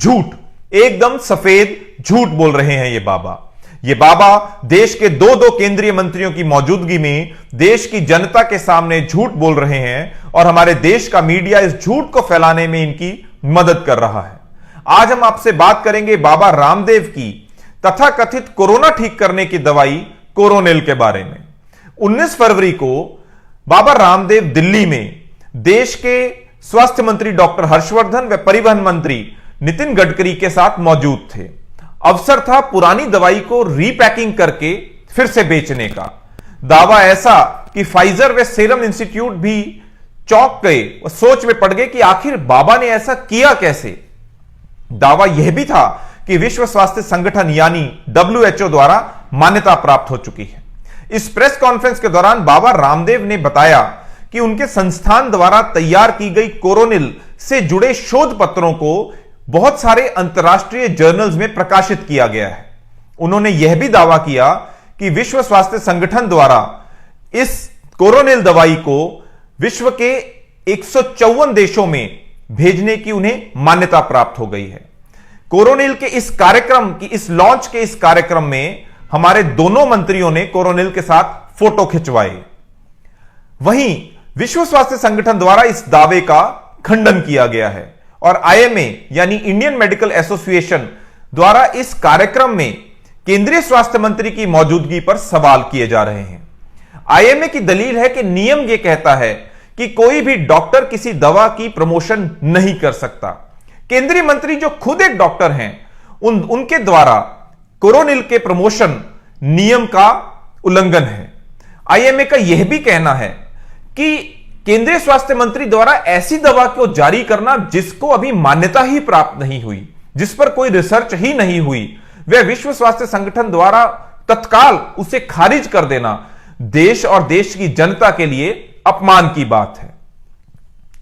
झूठ, एकदम सफेद झूठ बोल रहे हैं ये बाबा देश के दो केंद्रीय मंत्रियों की मौजूदगी में देश की जनता के सामने झूठ बोल रहे हैं और हमारे देश का मीडिया इस झूठ को फैलाने में इनकी मदद कर रहा है। आज हम आपसे बात करेंगे बाबा रामदेव की तथाकथित कोरोना ठीक करने की दवाई कोरोनिल के बारे में। 19 फरवरी को बाबा रामदेव दिल्ली में देश के स्वास्थ्य मंत्री डॉक्टर हर्षवर्धन व परिवहन मंत्री नितिन गडकरी के साथ मौजूद थे। अवसर था पुरानी दवाई को रीपैकिंग करके फिर से बेचने का। दावा ऐसा कि फाइजर व सीरम इंस्टीट्यूट भी चौंक गए और सोच में पड़ गए कि आखिर बाबा ने ऐसा किया कैसे। दावा यह भी था कि विश्व स्वास्थ्य संगठन यानी WHO द्वारा मान्यता प्राप्त हो चुकी है। इस प्रेस कॉन्फ्रेंस के दौरान बाबा रामदेव ने बताया कि उनके संस्थान द्वारा तैयार की गई कोरोनिल से जुड़े शोध पत्रों को बहुत सारे अंतर्राष्ट्रीय जर्नल्स में प्रकाशित किया गया है। उन्होंने यह भी दावा किया कि विश्व स्वास्थ्य संगठन द्वारा इस कोरोनिल दवाई को विश्व के 154 देशों में भेजने की उन्हें मान्यता प्राप्त हो गई है। कोरोनिल के इस कार्यक्रम की लॉन्च के इस कार्यक्रम में हमारे दोनों मंत्रियों ने कोरोनिल के साथ फोटो खिंचवाए। वहीं विश्व स्वास्थ्य संगठन द्वारा इस दावे का खंडन किया गया है और IMA यानी इंडियन मेडिकल एसोसिएशन द्वारा इस कार्यक्रम में केंद्रीय स्वास्थ्य मंत्री की मौजूदगी पर सवाल किए जा रहे हैं। IMA की दलील है कि नियम यह कहता है कि कोई भी डॉक्टर किसी दवा की प्रमोशन नहीं कर सकता। केंद्रीय मंत्री जो खुद एक डॉक्टर हैं उनके द्वारा कोरोनिल के प्रमोशन नियम का उल्लंघन है। IMA का यह भी कहना है कि केंद्रीय स्वास्थ्य मंत्री द्वारा ऐसी दवा को जारी करना जिसको अभी मान्यता ही प्राप्त नहीं हुई, जिस पर कोई रिसर्च ही नहीं हुई, वह विश्व स्वास्थ्य संगठन द्वारा तत्काल उसे खारिज कर देना देश और देश की जनता के लिए अपमान की बात है।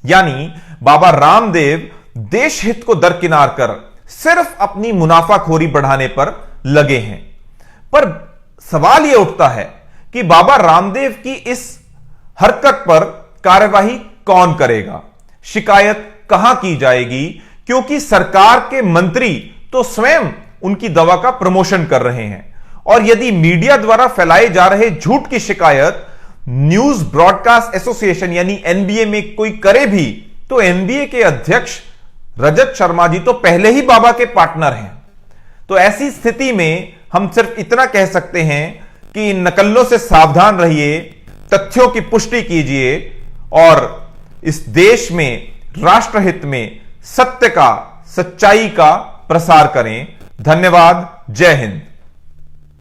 यानी बाबा रामदेव देश हित को दरकिनार कर सिर्फ अपनी मुनाफाखोरी बढ़ाने पर लगे हैं। पर सवाल यह उठता है कि बाबा रामदेव की इस हरकत पर कार्यवाही कौन करेगा, शिकायत कहां की जाएगी, क्योंकि सरकार के मंत्री तो स्वयं उनकी दवा का प्रमोशन कर रहे हैं। और यदि मीडिया द्वारा फैलाए जा रहे झूठ की शिकायत न्यूज ब्रॉडकास्ट एसोसिएशन यानी NBA में कोई करे भी तो NBA के अध्यक्ष रजत शर्मा जी तो पहले ही बाबा के पार्टनर हैं। तो ऐसी स्थिति में हम सिर्फ इतना कह सकते हैं कि इन नकल्लों से सावधान रहिए, तथ्यों की पुष्टि कीजिए और इस देश में राष्ट्रहित में सत्य का, सच्चाई का प्रसार करें। धन्यवाद। जय हिंद।